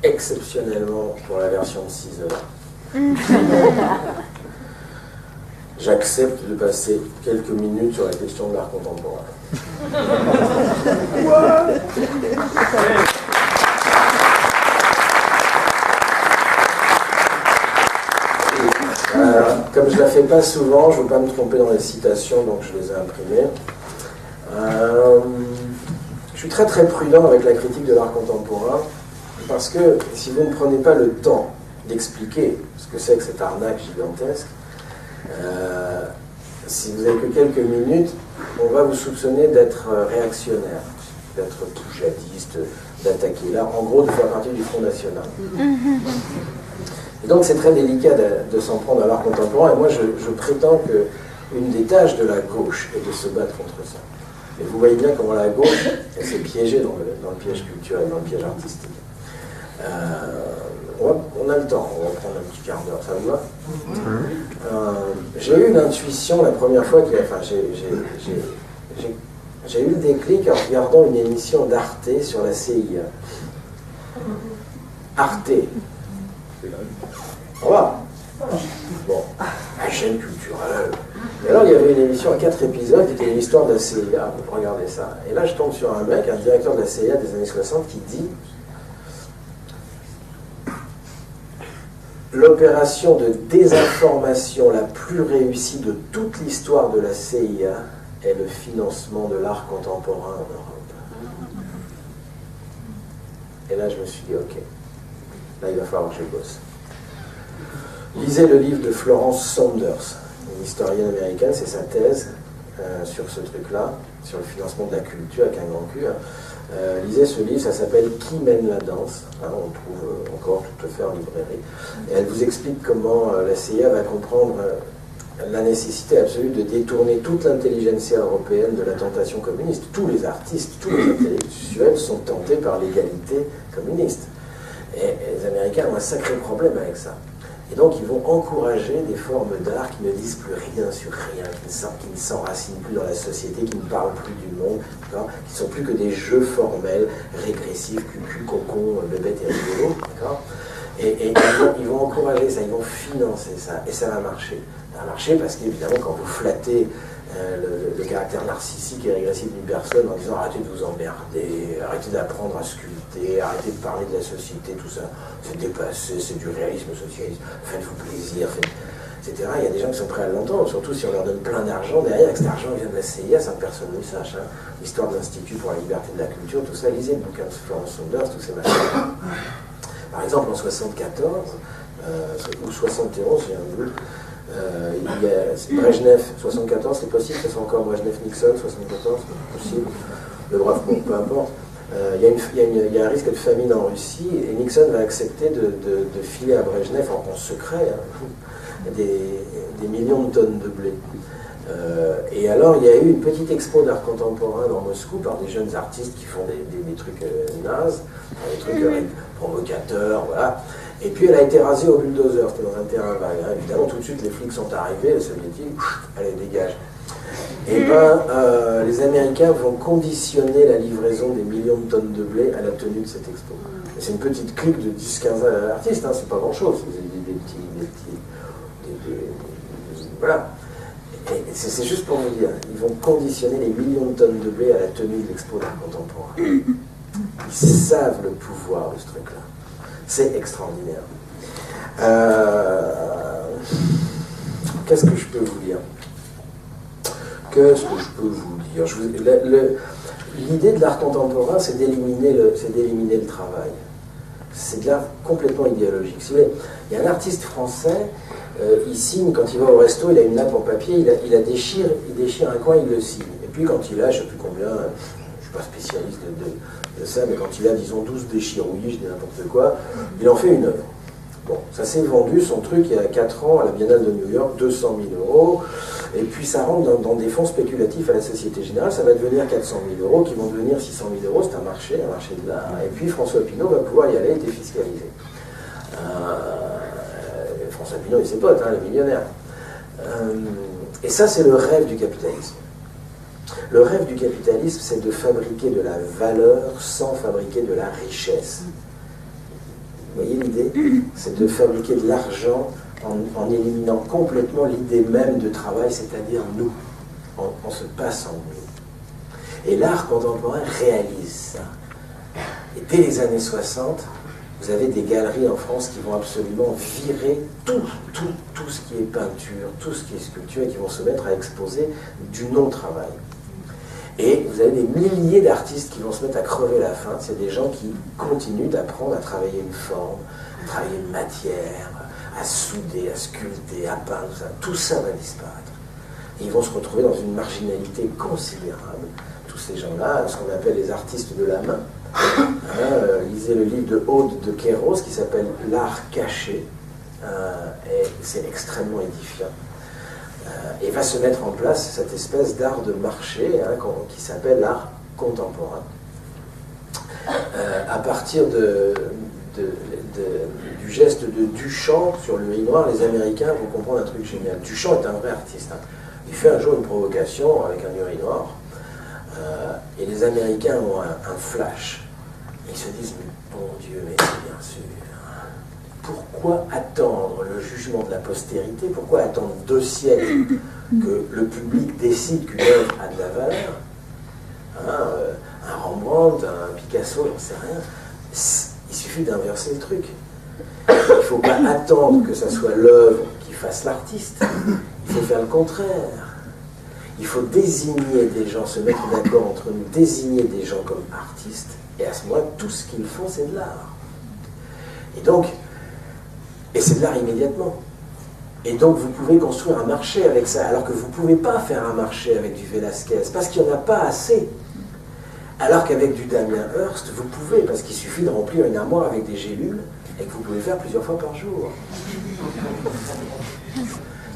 exceptionnellement pour la version de 6 heures. J'accepte de passer quelques minutes sur la question de l'art contemporain. Comme je ne la fais pas souvent, je ne veux pas me tromper dans les citations, donc je les ai imprimées. Je suis très très prudent avec la critique de l'art contemporain, parce que si vous ne prenez pas le temps d'expliquer ce que c'est que cette arnaque gigantesque, si vous n'avez que quelques minutes, on va vous soupçonner d'être réactionnaire, d'être poujadiste, d'attaquer là, en gros de faire partie du Front National. Et donc c'est très délicat de s'en prendre à l'art contemporain, et moi je prétends qu'une des tâches de la gauche est de se battre contre ça. Et vous voyez bien comment la gauche, elle s'est piégée dans le piège culturel, dans le piège artistique. On a le temps, on va prendre un petit quart d'heure, ça vous va? J'ai eu une intuition la première fois, j'ai eu le déclic en regardant une émission d'Arte sur la CIA. Arte. Ça va? Bon, la chaîne culturelle. Et alors il y avait une émission à 4 épisodes qui était une histoire de la CIA. Regardez ça. Et là je tombe sur un mec, un directeur de la CIA des années 60 qui dit: l'opération de désinformation la plus réussie de toute l'histoire de la CIA est le financement de l'art contemporain en Europe. Et là, je me suis dit, ok, là, il va falloir que je bosse. Lisez le livre de Florence Saunders, une historienne américaine, c'est sa thèse sur ce truc-là, sur le financement de la culture avec un grand cul. Lisez ce livre, ça s'appelle « Qui mène la danse ?» on trouve encore tout à fait en librairie. Et elle vous explique comment la CIA va comprendre la nécessité absolue de détourner toute l'intelligentsia européenne de la tentation communiste. Tous les artistes, tous les intellectuels sont tentés par l'égalité communiste. Et les Américains ont un sacré problème avec ça. Et donc ils vont encourager des formes d'art qui ne disent plus rien sur rien, qui ne s'enracinent plus dans la société, qui ne parlent plus du monde, qui ne sont plus que des jeux formels, régressifs, cucu, cocon, bébête et rigolo. Et ils vont encourager ça, ils vont financer ça, et ça va marcher. Ça va marcher parce qu'évidemment, quand vous flattez le caractère narcissique et régressif d'une personne en disant arrêtez de vous emmerder, arrêtez d'apprendre à sculpter, arrêtez de parler de la société, tout ça, c'est dépassé, c'est du réalisme socialiste, faites-vous plaisir, etc. Il y a des gens qui sont prêts à l'entendre, surtout si on leur donne plein d'argent derrière, que cet argent vient de la CIA sans que personne ne le sache. L'histoire de l'Institut pour la liberté de la culture, tout ça, lisez le bouquin de Florence Saunders, tous ces machins. Par exemple, en 74, ou 71, j'ai un doute, il y a Brejnev, 74, c'est possible, c'est encore Brejnev-Nixon, 74, c'est possible, le bref, bon, peu importe. Il y a un risque de famine en Russie, et Nixon va accepter de filer à Brejnev en secret des millions de tonnes de blé. Et alors, il y a eu une petite expo d'art contemporain dans Moscou par des jeunes artistes qui font des trucs nazes, des trucs provocateurs, voilà. Et puis elle a été rasée au bulldozer, c'était dans un terrain vague. Évidemment, tout de suite, les flics sont arrivés, les soviétiques, allez, dégage. Et bien, les Américains vont conditionner la livraison des millions de tonnes de blé à la tenue de cette expo. Et c'est une petite clique de 10-15 artistes, c'est pas grand-chose, c'est des petits... Voilà. Et c'est juste pour vous dire, ils vont conditionner les millions de tonnes de blé à la tenue de l'expo d'art contemporain. Ils savent le pouvoir de ce truc-là. C'est extraordinaire. Qu'est-ce que je peux vous dire? L'idée de l'art contemporain, c'est d'éliminer le travail. C'est bien complètement idéologique. Si vous voulez, il y a un artiste français, il signe, quand il va au resto, il a une nappe en papier, il déchire un coin, il le signe. Et puis quand il a, je ne sais plus combien, je ne suis pas spécialiste de ça, mais quand il a, disons, 12 déchirouillis, je dis n'importe quoi, il en fait une œuvre. Bon, ça s'est vendu, son truc, il y a 4 ans, à la Biennale de New York, 200 000 €, et puis ça rentre dans des fonds spéculatifs à la Société Générale, ça va devenir 400 000 €, qui vont devenir 600 000 €, c'est un marché de l'art. Et puis François Pinault va pouvoir y aller, il était fiscalisé. François Pinault et ses potes, les millionnaires. Et ça, c'est le rêve du capitalisme. Le rêve du capitalisme, c'est de fabriquer de la valeur sans fabriquer de la richesse. Vous voyez l'idée? C'est de fabriquer de l'argent en éliminant complètement l'idée même de travail, c'est-à-dire nous. On se passe en nous. Et l'art contemporain réalise ça. Et dès les années 60, vous avez des galeries en France qui vont absolument virer tout ce qui est peinture, tout ce qui est sculpture, et qui vont se mettre à exposer du non-travail. Et vous avez des milliers d'artistes qui vont se mettre à crever la faim. C'est des gens qui continuent d'apprendre à travailler une forme, à travailler une matière, à souder, à sculpter, à peindre, tout ça va disparaître. Et ils vont se retrouver dans une marginalité considérable. Tous ces gens-là, ce qu'on appelle les artistes de la main. Lisez le livre de Aude de Kéros qui s'appelle L'art caché, et c'est extrêmement édifiant. Et va se mettre en place cette espèce d'art de marché qui s'appelle l'art contemporain. À partir du geste de Duchamp sur le Nuit Noire, les Américains vont comprendre un truc génial. Duchamp est un vrai artiste. Il fait un jour une provocation avec un Nuit Noir, et les Américains ont un flash. Ils se disent, mais bon Dieu, mais c'est bien sûr. Pourquoi attendre le jugement de la postérité? Pourquoi attendre 2 siècles que le public décide qu'une œuvre a de la valeur? Un Rembrandt, un Picasso, j'en sais rien. Il suffit d'inverser le truc. Il ne faut pas attendre que ça soit l'œuvre qui fasse l'artiste. Il faut faire le contraire. Il faut désigner des gens, se mettre d'accord entre nous, désigner des gens comme artistes, et à ce moment-là, tout ce qu'ils font, c'est de l'art. Et c'est de l'art immédiatement. Et donc, vous pouvez construire un marché avec ça, alors que vous ne pouvez pas faire un marché avec du Velázquez, parce qu'il n'y en a pas assez. Alors qu'avec du Damien Hirst, vous pouvez, parce qu'il suffit de remplir une armoire avec des gélules, et que vous pouvez faire plusieurs fois par jour.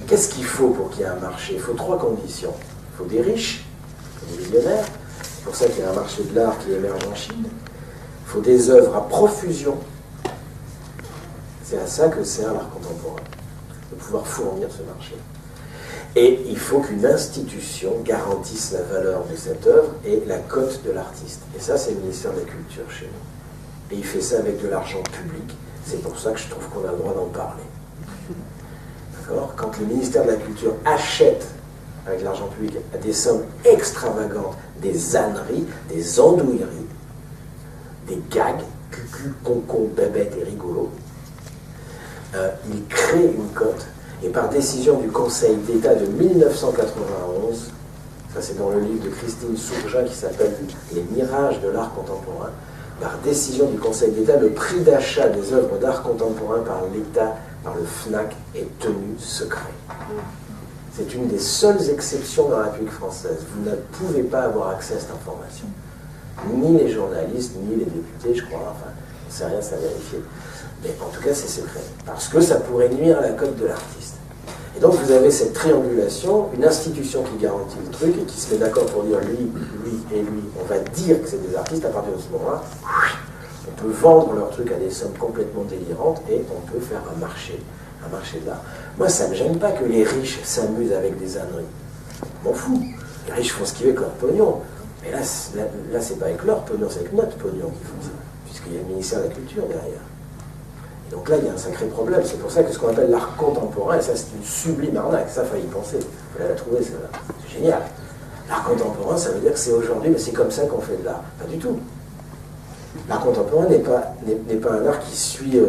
Qu'est-ce qu'il faut pour qu'il y ait un marché? Il faut 3 conditions. Il faut des riches, il faut des millionnaire. C'est pour ça qu'il y a un marché de l'art qui émerge en Chine. Il faut des œuvres à profusion. C'est à ça que sert l'art contemporain, de pouvoir fournir ce marché. Et il faut qu'une institution garantisse la valeur de cette œuvre et la cote de l'artiste. Et ça, c'est le ministère de la Culture chez nous. Et il fait ça avec de l'argent public. C'est pour ça que je trouve qu'on a le droit d'en parler. D'accord? Quand le ministère de la Culture achète avec l'argent public à des sommes extravagantes, des âneries, des andouilleries, des gags, cucu, concon, bébête et rigolo, il crée une cote, et par décision du Conseil d'État de 1991, ça c'est dans le livre de Christine Sourgin qui s'appelle « Les mirages de l'art contemporain », par décision du Conseil d'État, le prix d'achat des œuvres d'art contemporain par l'État, par le FNAC, est tenu secret. C'est une des seules exceptions dans la République française. Vous ne pouvez pas avoir accès à cette information. Ni les journalistes, ni les députés, je crois. Enfin, on ne sait rien, ça a vérifié. Mais en tout cas, c'est secret. Parce que ça pourrait nuire à la cote de l'artiste. Et donc, vous avez cette triangulation, une institution qui garantit le truc et qui se met d'accord pour dire lui, lui et lui. On va dire que c'est des artistes. À partir de ce moment-là, on peut vendre leur truc à des sommes complètement délirantes et on peut faire un marché de l'art. Moi, ça ne me gêne pas que les riches s'amusent avec des âneries. Je m'en fous. Les riches font ce qu'ils veulent avec leur pognon. Mais là c'est pas avec leur pognon, c'est avec notre pognon qu'ils font ça. Puisqu'il y a le ministère de la Culture derrière. Et donc là, il y a un sacré problème. C'est pour ça que ce qu'on appelle l'art contemporain, et ça c'est une sublime arnaque, ça fallait y penser. Il fallait la trouver, celle-là. C'est génial. L'art contemporain, ça veut dire que c'est aujourd'hui, mais c'est comme ça qu'on fait de l'art. Pas du tout. L'art contemporain n'est pas un art qui suit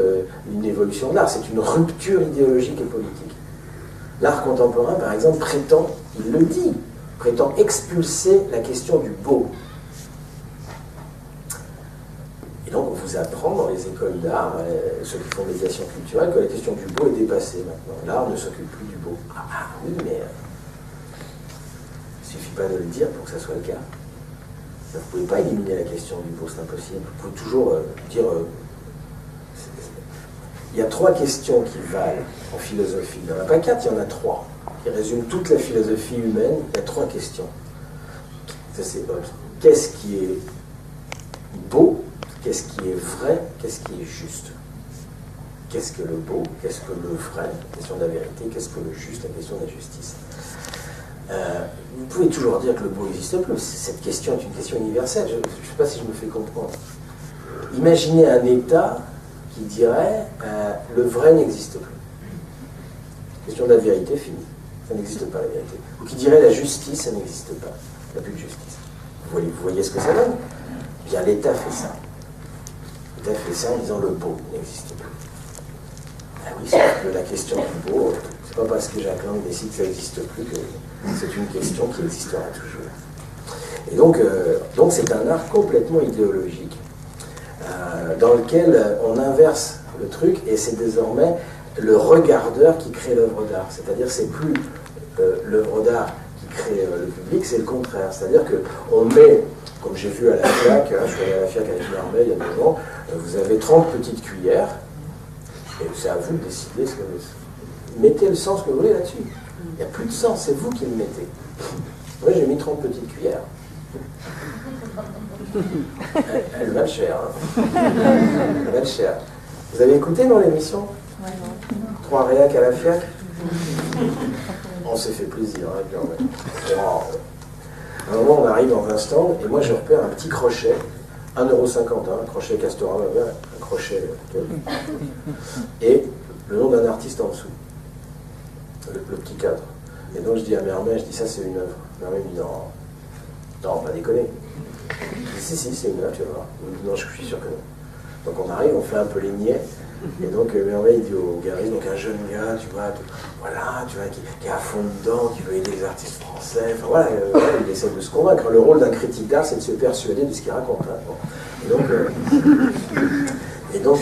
une évolution de l'art, c'est une rupture idéologique et politique. L'art contemporain, par exemple, prétend, il le dit, prétend expulser la question du beau. Et donc on vous apprend dans les écoles d'art, ceux qui font médiation culturelle, que la question du beau est dépassée maintenant. L'art ne s'occupe plus du beau. Ah oui, mais il ne suffit pas de le dire pour que ça soit le cas. Vous ne pouvez pas éliminer la question du beau, c'est impossible. Vous pouvez toujours dire... il y a 3 questions qui valent en philosophie. Il n'y en a pas 4, il y en a 3. Qui résument toute la philosophie humaine. Il y a 3 questions. Ça, c'est qu'est-ce qui est beau? Qu'est-ce qui est vrai? Qu'est-ce qui est juste? Qu'est-ce que le beau? Qu'est-ce que le vrai? La question de la vérité. Qu'est-ce que le juste? La question de la justice. Vous pouvez toujours dire que le beau n'existe plus. Cette question est une question universelle. Je ne sais pas si je me fais comprendre. Imaginez un État qui dirait le vrai n'existe plus. Question de la vérité, fini. Ça n'existe pas la vérité. Ou qui dirait la justice, ça n'existe pas. Il n'y a plus de justice. Vous voyez ce que ça donne? Bien, l'État fait ça. L'État fait ça en disant le beau n'existe plus. Ah oui, sauf que la question du beau, c'est pas parce que Jacques Lang décide que ça n'existe plus que c'est une question qui existera toujours. Et donc c'est un art complètement idéologique dans lequel on inverse le truc et c'est désormais le regardeur qui crée l'œuvre d'art. C'est-à-dire c'est plus l'œuvre d'art qui crée le public, c'est le contraire. C'est-à-dire qu'on met, comme j'ai vu à la FIAC, je suis allé à la FIAC avec Mermet il y a 2 ans, vous avez 30 petites cuillères et c'est à vous de décider ce que vous... Mettez le sens que vous voulez là-dessus. Il n'y a plus de sens, c'est vous qui le mettez. Moi j'ai mis 30 petites cuillères. Elle valent cher. Hein. Elle valent cher. Vous avez écouté dans l'émission 3 réacs à la FIAC. On s'est fait plaisir. Hein, à un moment, on arrive dans un stand et moi je repère un petit crochet, 1,50 €, un crochet Castorama, un crochet. Et le nom d'un artiste en dessous. Le petit cadre. Et donc je dis à Mermet, je dis ça c'est une œuvre. Mermet me dit non, pas déconner. Je dis si, c'est une œuvre, tu vas voir. Non, je suis sûr que non. Donc on arrive, on fait un peu les niais. Et donc Mermet il dit au galeriste, donc un jeune gars, tu vois, qui est à fond dedans, qui veut aider les artistes français. Enfin voilà, il essaie de se convaincre. Le rôle d'un critique d'art, c'est de se persuader de ce qu'il raconte. Hein. Et donc,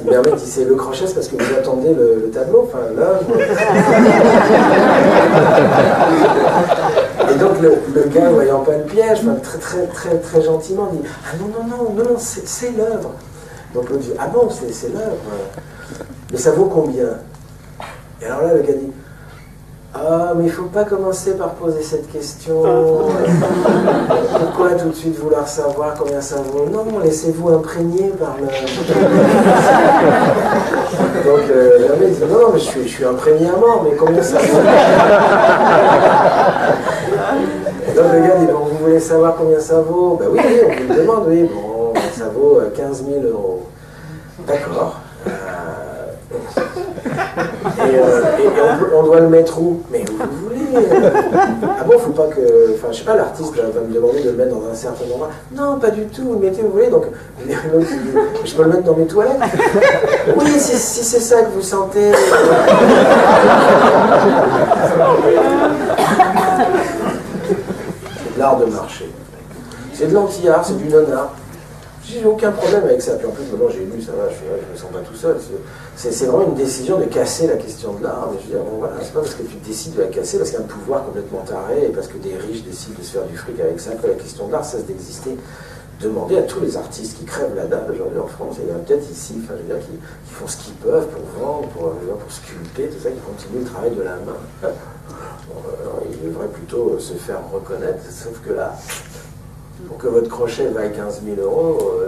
Mermet dit c'est le crochet, c'est parce que vous attendez le tableau, enfin l'œuvre. Et donc le gars, voyant pas le piège, très gentiment dit ah non, c'est l'œuvre. Donc l'autre dit ah bon, c'est l'œuvre. Mais ça vaut combien? Et alors là, le gars dit ah, mais il ne faut pas commencer par poser cette question. Pourquoi tout de suite vouloir savoir combien ça vaut? Non, laissez-vous imprégner par le... Donc, le mec dit non, mais je suis imprégné à mort, mais combien ça vaut? Et donc, le gars dit bon, vous voulez savoir combien ça vaut? Ben oui, on vous le demande, oui. Bon, ça vaut 15 000 €. D'accord. Et on doit le mettre où? Mais où vous voulez. Ah bon, faut pas que... Enfin, je sais pas, l'artiste va me demander de le mettre dans un certain endroit. Non, pas du tout, vous le mettez où vous voulez. Donc, je peux le mettre dans mes toilettes? Oui, si c'est ça que vous sentez. C'est de l'art de marché. C'est de l'anti-art, c'est du non-art. J'ai aucun problème avec ça. Puis en plus, maintenant j'ai lu, ça va, je me sens pas tout seul. C'est vraiment une décision de casser la question de l'art. Mais je veux dire, bon voilà, c'est pas parce que tu décides de la casser, parce qu'il y a un pouvoir complètement taré, et parce que des riches décident de se faire du fric avec ça, que la question de l'art cesse d'exister. Demandez à tous les artistes qui crèvent la dalle aujourd'hui en France, et il y en a peut-être ici, enfin, je veux dire, qui font ce qu'ils peuvent pour vendre, pour sculpter, tout ça, qui continuent le travail de la main. Ils devraient plutôt se faire reconnaître, sauf que là, pour que votre crochet vaille 15 000 €,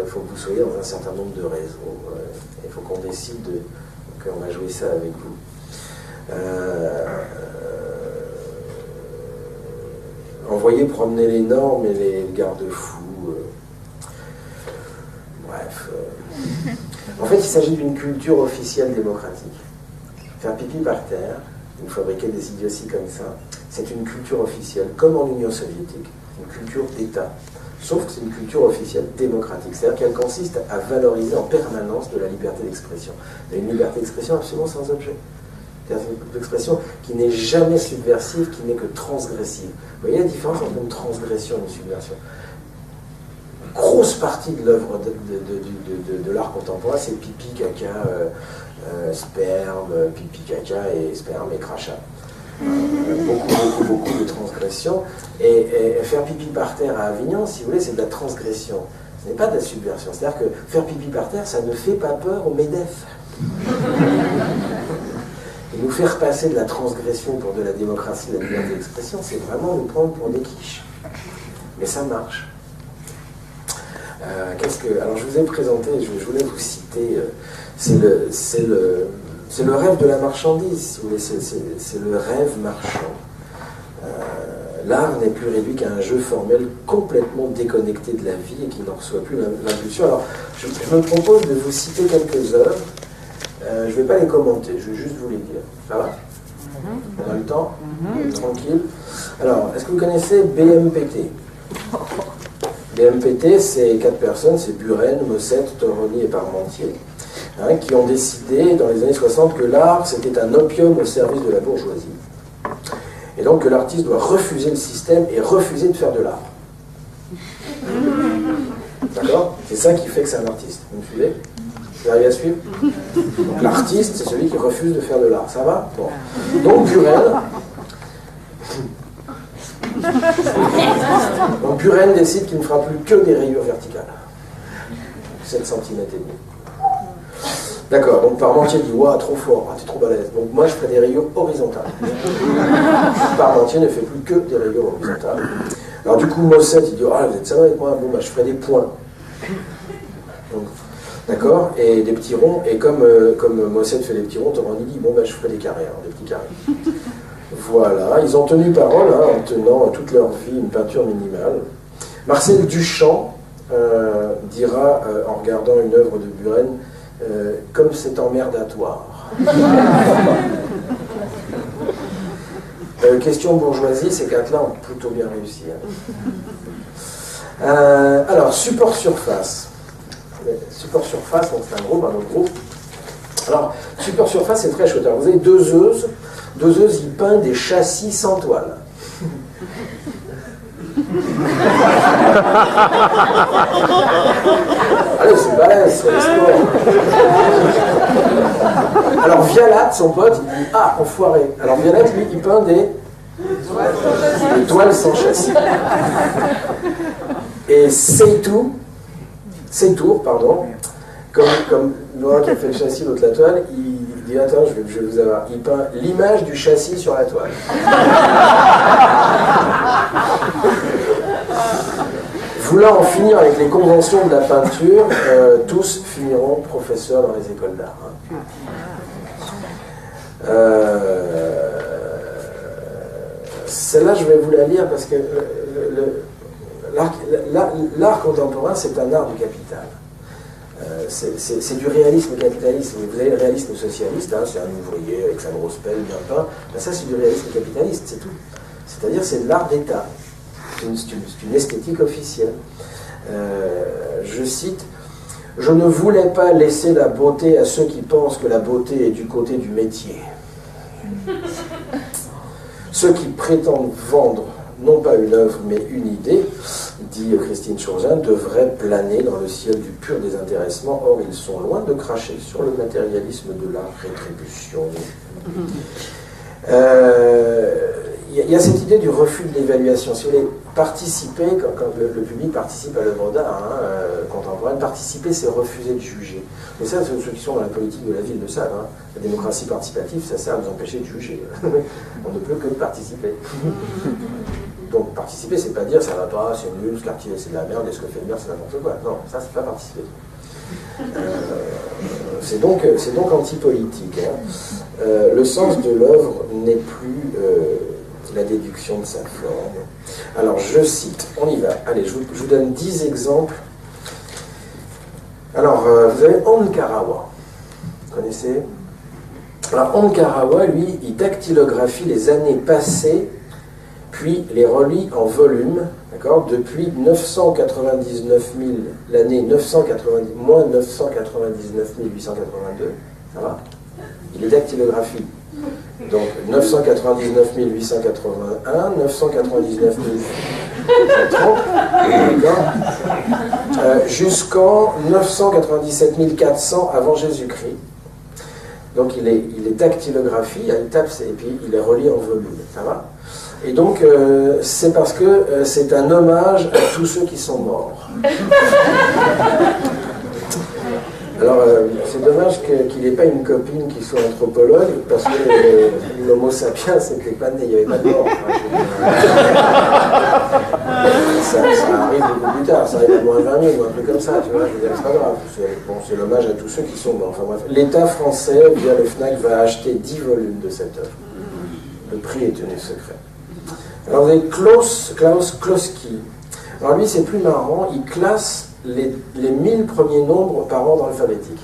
il faut que vous soyez dans un certain nombre de réseaux. Il faut qu'on décide qu'on va jouer ça avec vous. Envoyer promener les normes et les garde-fous. Bref. En fait, il s'agit d'une culture officielle démocratique. Faire pipi par terre, ou fabriquer des idioties comme ça, c'est une culture officielle, comme en Union soviétique, une culture d'État. Sauf que c'est une culture officielle démocratique, c'est-à-dire qu'elle consiste à valoriser en permanence de la liberté d'expression. Une liberté d'expression absolument sans objet. C'est-à-dire une expression qui n'est jamais subversive, qui n'est que transgressive. Vous voyez la différence entre une transgression et une subversion? Une grosse partie de l'œuvre de l'art contemporain, c'est pipi, caca, sperme, pipi, caca et sperme et crachat. Beaucoup de transgressions. Et faire pipi par terre à Avignon, si vous voulez, c'est de la transgression. Ce n'est pas de la subversion. C'est-à-dire que faire pipi par terre, ça ne fait pas peur au MEDEF. Et nous faire passer de la transgression pour de la démocratie, de la liberté d'expression, c'est vraiment nous prendre pour des quiches. Mais ça marche. Alors je vous ai présenté, je voulais vous citer, c'est le rêve de la marchandise, si vous voulez, c'est le rêve marchand. l'art n'est plus réduit qu'à un jeu formel complètement déconnecté de la vie et qui n'en reçoit plus l'impulsion. Alors, je me propose de vous citer quelques œuvres. Je ne vais pas les commenter, je vais juste vous les dire. Ça va? On a le temps? Tranquille. Alors, est-ce que vous connaissez BMPT? BMPT, c'est 4 personnes, c'est Buren, Mossette, Toroni et Parmentier, hein, qui ont décidé dans les années 60 que l'art, c'était un opium au service de la bourgeoisie. Et donc que l'artiste doit refuser le système et refuser de faire de l'art. D'accord? C'est ça qui fait que c'est un artiste. Vous me suivez? Vous arrivez à suivre? Donc l'artiste, c'est celui qui refuse de faire de l'art. Ça va? Bon. Donc Buren décide qu'il ne fera plus que des rayures verticales. 7 cm et demi. D'accord, donc Parmentier dit « Ouah, trop fort, t'es trop balèze. » Donc moi, je ferai des rayures horizontales. Parmentier ne fait plus que des rayures horizontales. Alors du coup, Mossette, il dit « Ah, vous êtes sérieux avec moi? Bon, bah, je ferai des points. » D'accord? Et des petits ronds. Et comme Mossette fait des petits ronds, Toroni dit « Bon, bah, je ferai des carrés, hein, des petits carrés. » Voilà, ils ont tenu parole hein, en tenant toute leur vie une peinture minimale. Marcel Duchamp dira, en regardant une œuvre de Buren, comme c'est emmerdatoire. Question bourgeoisie, ces 4-là ont plutôt bien réussi. Hein. Alors, support surface. Support surface, donc c'est un autre groupe. Alors, support surface, c'est très chouette. Alors, vous avez deux œufs, ils peignent des châssis sans toile. Allez, c'est balèze, c'est sport. Alors Vialat, son pote, il dit « Ah, enfoiré !» Alors Vialat, lui, il peint des toiles sans châssis. Et Seytour, comme l'un qui a fait le châssis, l'autre la toile, il dit « Attends, je vais vous avoir. » Il peint l'image du châssis sur la toile. Voulant en finir avec les conventions de la peinture, tous finiront professeurs dans les écoles d'art. Hein. Celle-là, je vais vous la lire parce que l'art contemporain, c'est un art du capital. C'est du réalisme capitaliste. Vous avez le réalisme socialiste, hein, c'est un ouvrier avec sa grosse pelle bien peint. Ben ça, c'est du réalisme capitaliste, c'est tout. C'est-à-dire, c'est de l'art d'État. C'est une esthétique officielle. Je cite « Je ne voulais pas laisser la beauté à ceux qui pensent que la beauté est du côté du métier. Ceux qui prétendent vendre non pas une œuvre mais une idée, dit Christine Chaurzin, devraient planer dans le ciel du pur désintéressement. Or, ils sont loin de cracher sur le matérialisme de la rétribution. » Il y a cette idée du refus de l'évaluation. Si vous voulez participer, quand le public participe à l'œuvre d'art contemporaine, participer, c'est refuser de juger. Mais ça, ceux qui sont dans la politique de la ville le savent. Hein. La démocratie participative, ça sert à nous empêcher de juger. On ne peut que participer. Donc participer, c'est pas dire ça va pas, c'est nul, ce quartier c'est de la merde, et ce que fait le maire c'est n'importe quoi. Non, ça c'est pas participer. C'est donc anti-politique. Hein. Le sens de l'œuvre n'est plus la déduction de sa forme. Alors je cite, on y va. Allez, je vous donne 10 exemples. Alors vous avez Ankarawa. Vous connaissez? Alors Ankarawa, lui, il dactylographie les années passées, puis les relie en volume, d'accord, depuis 999 000, l'année moins 999 882, ça va? Il les dactylographie. Donc 999 881, 999 830, jusqu'en 997 400 avant Jésus-Christ. Donc il les dactylographie, il tape et puis il les relie en volume, ça va? Et donc, c'est parce que c'est un hommage à tous ceux qui sont morts. Alors, c'est dommage qu'il n'ait pas une copine qui soit anthropologue, parce que l'homo sapiens, c'était pas né, il n'y avait pas de mort. Ça arrive beaucoup plus tard, ça arrive à moins 20 000 ou un truc comme ça, tu vois, je veux dire, c'est pas grave. C'est l'hommage à tous ceux qui sont morts. Enfin bref, l'État français, via le FNAC, va acheter 10 volumes de cette œuvre. Le prix est tenu secret. Alors vous avez Klaus Kloski. Alors lui, c'est plus marrant, il classe les 1000 premiers nombres par ordre alphabétique.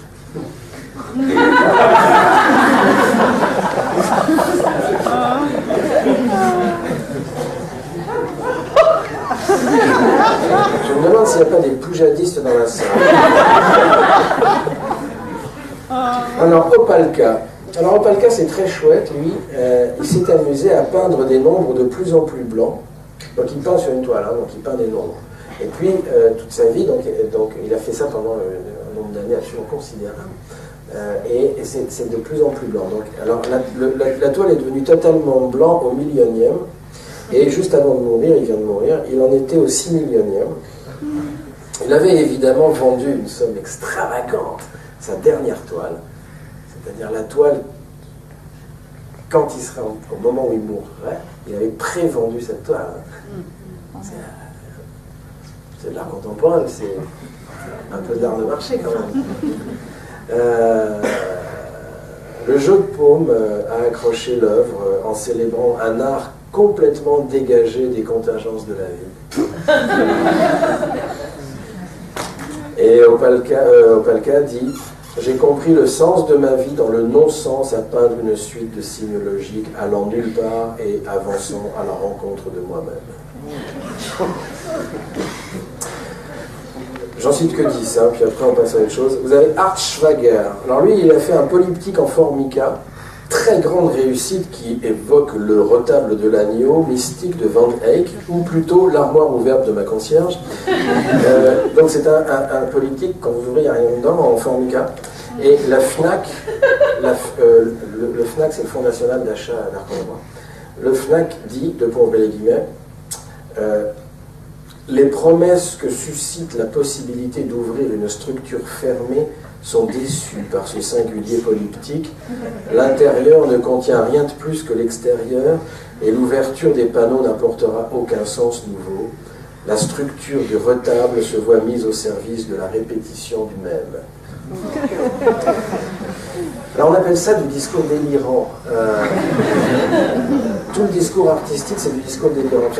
Je me demande s'il n'y a pas des poujadistes dans la salle. Alors, Opalka. Alors, Opalka, c'est très chouette, lui. Il s'est amusé à peindre des nombres de plus en plus blancs. Donc, il peint sur une toile, hein, donc il peint des nombres. Et puis, toute sa vie, donc, il a fait ça pendant un nombre d'années absolument considérable. Et c'est de plus en plus blanc. Donc, alors, la toile est devenue totalement blanc au 1 000e. Et juste avant de mourir, il vient de mourir, il en était au 6 millionième. Il avait évidemment vendu une somme extravagante, sa dernière toile, c'est-à-dire la toile, quand il serait au moment où il mourrait, il avait prévendu cette toile. C'est de l'art contemporain, c'est un peu de l'art de marché quand même. Le jeu de paume a accroché l'œuvre en célébrant un art complètement dégagé des contingences de la vie. Et Opalka dit « J'ai compris le sens de ma vie dans le non-sens à peindre une suite de signes logiques allant nulle part et avançant à la rencontre de moi-même. » J'en cite que 10, hein, puis après on passe à autre chose. Vous avez Art Schwager. Alors lui, il a fait un polyptyque en formica, très grande réussite qui évoque le retable de l'agneau mystique de Van Eyck, ou plutôt l'armoire ouverte de ma concierge. Donc c'est un polyptyque, quand vous ouvrez, il n'y a rien dedans, en formica. Et la FNAC, le FNAC c'est le Fonds National d'Achat d'Art Contemporain. Le FNAC dit, de pour les guillemets, les promesses que suscite la possibilité d'ouvrir une structure fermée sont déçues par ce singulier polyptyque. L'intérieur ne contient rien de plus que l'extérieur et l'ouverture des panneaux n'apportera aucun sens nouveau. La structure du retable se voit mise au service de la répétition du même. Alors on appelle ça du discours délirant. Tout le discours artistique, c'est du discours délirant.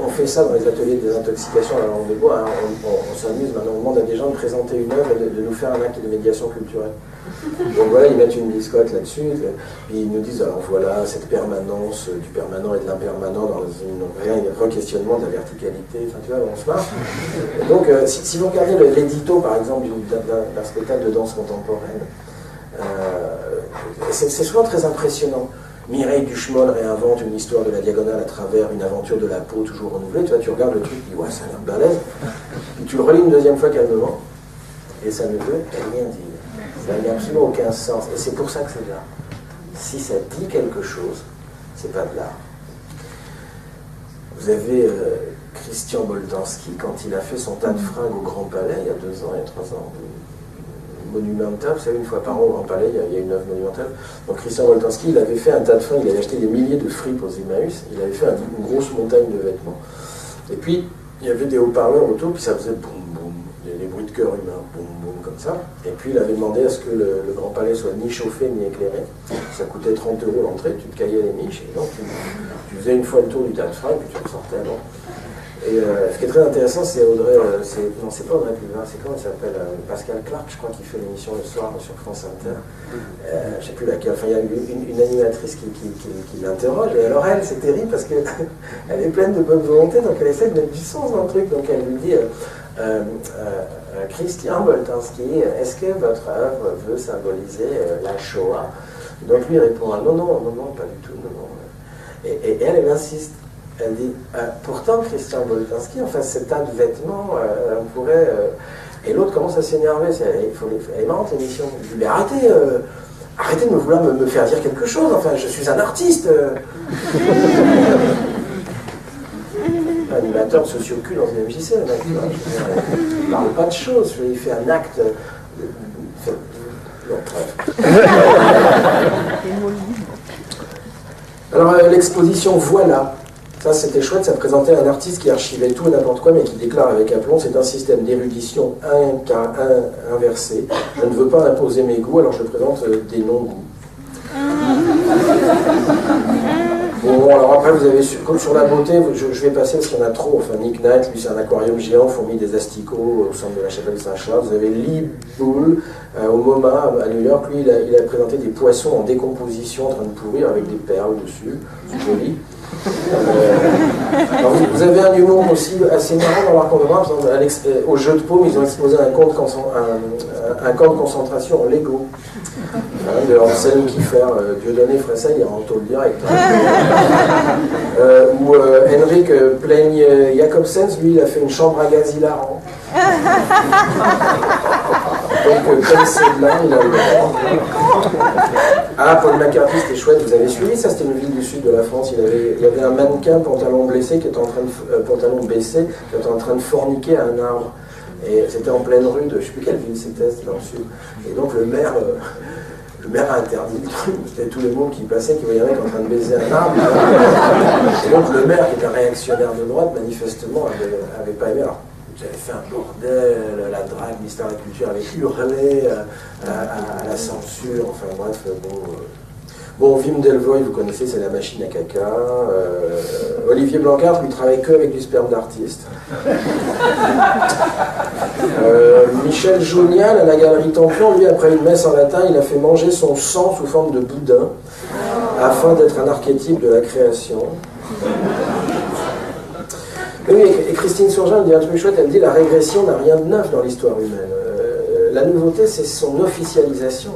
On fait ça dans les ateliers de désintoxication à la langue de bois. Hein. On s'amuse maintenant, on demande à des gens de présenter une œuvre et de nous faire un acte de médiation culturelle. Donc voilà, ils mettent une biscotte là-dessus, puis ils nous disent, alors voilà, cette permanence du permanent et de l'impermanent dans un re-questionnement de la verticalité, enfin tu vois, on se marre. Donc si vous regardez l'édito, par exemple, d'un spectacle de danse contemporaine, c'est souvent très impressionnant. Mireille Duchemol réinvente une histoire de la diagonale à travers une aventure de la peau toujours renouvelée. Tu vois, tu regardes le truc, tu dis ouais, ça a l'air balèze. Puis tu le relis une deuxième fois calmement, et ça ne veut rien dire. Ça n'a absolument aucun sens. Et c'est pour ça que c'est de l'art. Si ça dit quelque chose, c'est pas de l'art. Vous avez Christian Boltanski, quand il a fait son tas de fringues au Grand Palais, il y a 2 ans, il y a 3 ans, monumental, vous savez, une fois par an au Grand Palais, il y a une œuvre monumentale. Donc Christian Boltanski, il avait fait un tas de fringues, il avait acheté des milliers de fripes aux Emmaüs, il avait fait une grosse montagne de vêtements. Et puis, il y avait des haut-parleurs autour, puis ça faisait boum boum, des bruits de cœur humain, boum boum, comme ça. Et puis il avait demandé à ce que le Grand Palais soit ni chauffé ni éclairé. Ça coûtait 30 € l'entrée, tu te caillais les miches, et donc tu faisais une fois le tour du tas de fringues, puis tu ressortais alors. Et ce qui est très intéressant, c'est Audrey, non c'est pas Audrey Pulvar, c'est comment elle s'appelle, Pascal Clark, je crois, qui fait l'émission le soir sur France Inter. Je sais plus laquelle, enfin il y a une animatrice qui l'interroge, et alors elle, c'est terrible parce qu'elle est pleine de bonne volonté, donc elle essaie de mettre du sens dans le truc, donc elle lui dit Christian Boltanski, est-ce que votre œuvre veut symboliser la Shoah? Donc lui répond non, pas du tout, non. Et elle insiste. Elle dit, pourtant Christian Boltanski, enfin cet tas de vêtements, on pourrait... Et l'autre commence à s'énerver, elle est marrante l'émission. Il dit, mais arrêtez de vouloir me faire dire quelque chose, enfin je suis un artiste. Animateur de sociocul dans une MJC, le mec, il ne parle pas de choses, il fait un acte... Non, bref. Alors l'exposition Voilà. Ça, c'était chouette, ça présentait un artiste qui archivait tout et n'importe quoi, mais qui déclare avec aplomb, c'est un système d'érudition inversé. Je ne veux pas imposer mes goûts, alors je présente des non-goûts. Bon, alors après, vous avez, comme sur la beauté, je vais passer parce qu'il y en a trop. Enfin, Nick Knight, lui, c'est un aquarium géant fourni des asticots au centre de la chapelle Saint-Charles. Vous avez Lee Bull au MoMA à New York. Lui, il a présenté des poissons en décomposition en train de pourrir avec des perles dessus. C'est joli. Alors vous avez un humour aussi assez marrant dans l'art contemporain. Au jeu de paume, ils ont exposé un camp de concentration en Lego. De Anselme Kiefer, Dieudonné ferait ça, il est en taux direct. Ou Henrik Plaigne Jacobsens, lui, il a fait une chambre à gaz hilarant. Donc, comme c'est de là, il a eu. Ah, Paul McCartney, c'était chouette, vous avez suivi ça, c'était une ville du sud de la France. Il y avait un mannequin pantalon baissé qui était en train de forniquer à un arbre. Et c'était en pleine rue de, je ne sais plus quelle ville c'était dans le sud. Et donc le maire a interdit le truc, c'était tous les mots qui passaient, qui voyaient un mec en train de baiser un arbre. Et donc le maire, qui est un réactionnaire de droite, manifestement, avait pas aimé. Alors, j'avais fait un bordel, la drague, l'histoire de la culture avait hurlé à la censure, enfin bref, bon. Bon, Wim Delvoye, vous connaissez, c'est la machine à caca. Olivier Blancard, lui, travaille que avec du sperme d'artiste. Michel Jounial, à la galerie Templion, lui, après une messe en latin, il a fait manger son sang sous forme de boudin, afin d'être un archétype de la création. Oui, et Christine Surgeon dit un truc chouette, elle dit la régression n'a rien de neuf dans l'histoire humaine. La nouveauté, c'est son officialisation.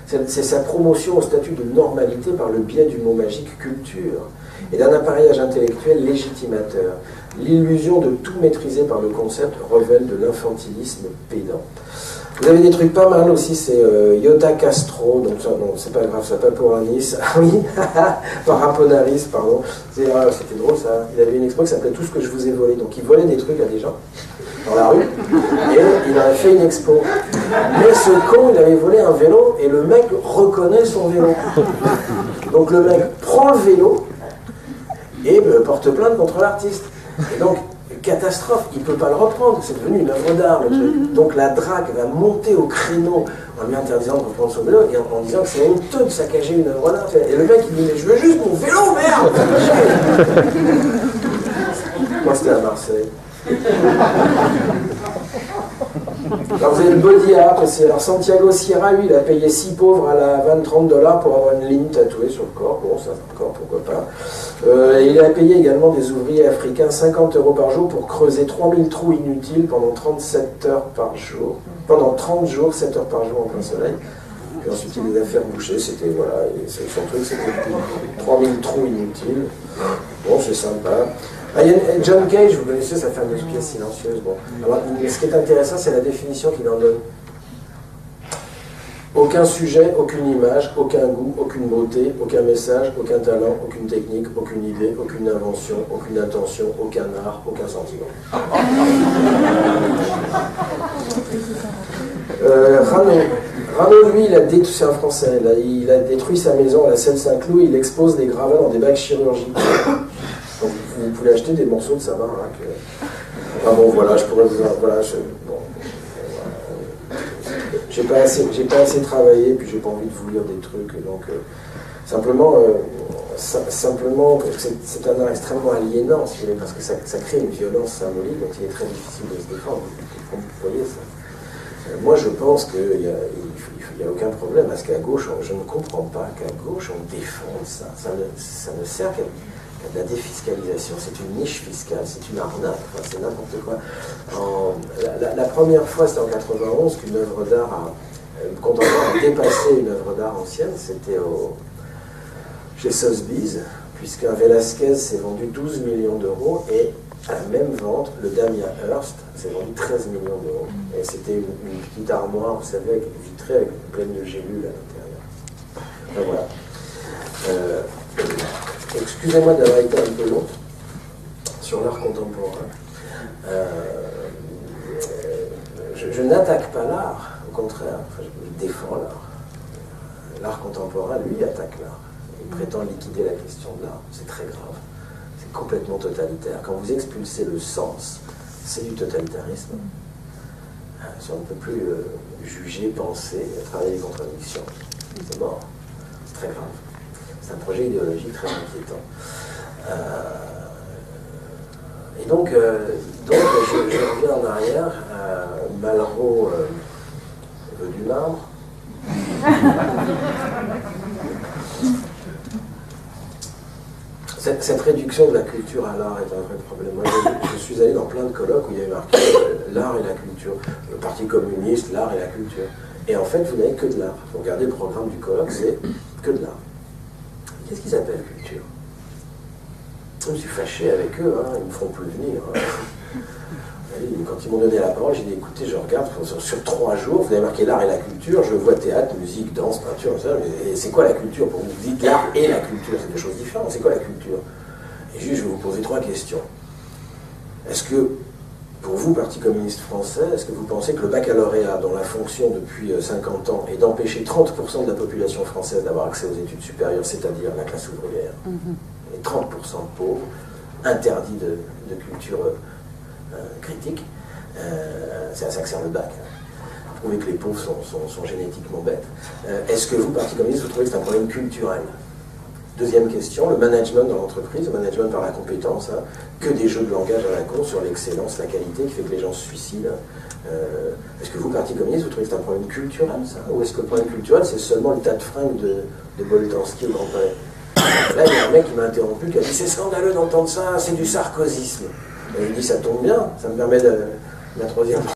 C'est sa promotion au statut de normalité par le biais du mot magique culture et d'un appareillage intellectuel légitimateur. L'illusion de tout maîtriser par le concept révèle de l'infantilisme pédant. Vous avez des trucs pas mal aussi, c'est Iota Castro, donc ça, non, c'est pas grave, ça Paporanis, ah oui, Paraponaris, pardon, c'était drôle ça, il avait une expo qui s'appelait Tout ce que je vous ai volé, donc il volait des trucs à des gens dans la rue, et il avait fait une expo. Mais ce con, il avait volé un vélo, et le mec reconnaît son vélo. Donc le mec prend le vélo, et porte plainte contre l'artiste. Et donc, catastrophe, il ne peut pas le reprendre, c'est devenu une œuvre d'art le truc. Donc la drague va monter au créneau en lui interdisant de reprendre son vélo et en disant que c'est honteux de saccager une œuvre d'art. Et le mec il dit mais je veux juste mon vélo, merde. Moi c'était à Marseille. Alors vous avez le body art aussi. Alors Santiago Sierra, lui, il a payé 6 pauvres à la 20-30 $ pour avoir une ligne tatouée sur le corps. Bon, ça encore, pourquoi pas. Il a payé également des ouvriers africains 50 € par jour pour creuser 3000 trous inutiles pendant 37 heures par jour. Pendant 30 jours, 7 heures par jour en plein soleil. Puis ensuite, il les a fait reboucher. C'était, voilà, son truc, c'était 3000 trous inutiles. Bon, c'est sympa. Ah, il y a John Cage, vous connaissez sa fameuse pièce silencieuse. Bon. Alors, ce qui est intéressant, c'est la définition qu'il en donne. Aucun sujet, aucune image, aucun goût, aucune beauté, aucun message, aucun talent, aucune technique, aucune idée, aucune invention, aucune intention, aucun art, aucun sentiment. Rano, lui, c'est un Français, il a détruit sa maison à la Seine-Saint-Cloud, il expose des gravats dans des bacs chirurgicaux. Donc, vous pouvez acheter des morceaux de sa main. Enfin bon, voilà, je pourrais vous... Voilà, j'ai pas assez travaillé, puis j'ai pas envie de vous lire des trucs, donc simplement, c'est un art extrêmement aliénant, si vous voulez, parce que ça crée une violence symbolique, donc il est très difficile de se défendre. Vous voyez ça. Moi, je pense qu'il n'y a aucun problème, parce qu'à gauche, je ne comprends pas qu'à gauche, on défende ça. Ça ne sert qu'à de la défiscalisation, c'est une niche fiscale, c'est une arnaque, enfin, c'est n'importe quoi. La première fois, c'était en 91 qu'une œuvre d'art contemporaine a dépassé une œuvre d'art ancienne, c'était chez Sotheby's, puisqu'un Velázquez s'est vendu 12 millions d'euros et à la même vente, le Damien Hirst s'est vendu 13 millions d'euros. Et c'était une petite armoire, vous savez, vitrée avec pleine de gélules à l'intérieur. Enfin, voilà. Excusez-moi d'avoir été un peu long sur l'art contemporain. Je n'attaque pas l'art, au contraire, enfin, je défends l'art. L'art contemporain, lui, attaque l'art. Il prétend liquider la question de l'art. C'est très grave. C'est complètement totalitaire. Quand vous expulsez le sens, c'est du totalitarisme. Si on ne peut plus juger, penser, travailler les contradictions, c'est mort. C'est très grave. C'est un projet idéologique très inquiétant. Et donc, je reviens en arrière. Malraux veut du marbre. Cette réduction de la culture à l'art est un vrai problème. Moi, je suis allé dans plein de colloques où il y avait marqué l'art et la culture. Le Parti communiste, l'art et la culture. Et en fait, vous n'avez que de l'art. Vous regardez le programme du colloque, c'est que de l'art. Qu'est-ce qu'ils appellent culture? Je me suis fâché avec eux, hein, ils ne me feront plus venir. Hein. Quand ils m'ont donné la parole, j'ai dit écoutez, je regarde, sur 3 jours, vous avez marqué l'art et la culture, je vois théâtre, musique, danse, peinture, et c'est quoi la culture? Pour vous, vous dites l'art et la culture, c'est des choses différentes, c'est quoi la culture? Et juste, je vais vous poser 3 questions. Est-ce que, pour vous, Parti communiste français, est-ce que vous pensez que le baccalauréat, dont la fonction depuis 50 ans est d'empêcher 30% de la population française d'avoir accès aux études supérieures, c'est-à-dire la classe ouvrière, et 30% de pauvres, interdits de culture critique, c'est à ça que sert le bac. Vous trouvez que les pauvres sont génétiquement bêtes. Est-ce que vous, Parti communiste, vous trouvez que c'est un problème culturel? Deuxième question, le management dans l'entreprise, le management par la compétence, hein, que des jeux de langage à la con sur l'excellence, la qualité, qui fait que les gens se suicident. Est-ce que vous, Parti communiste, vous trouvez que c'est un problème culturel, ça? Ou est-ce que le problème culturel, c'est seulement le tas de fringues de Boltanski au Grand Palais? Là, il y a un mec qui m'a interrompu, qui a dit c'est scandaleux d'entendre ça, c'est du sarkozysme. Et il dit ça tombe bien, ça me permet de la troisième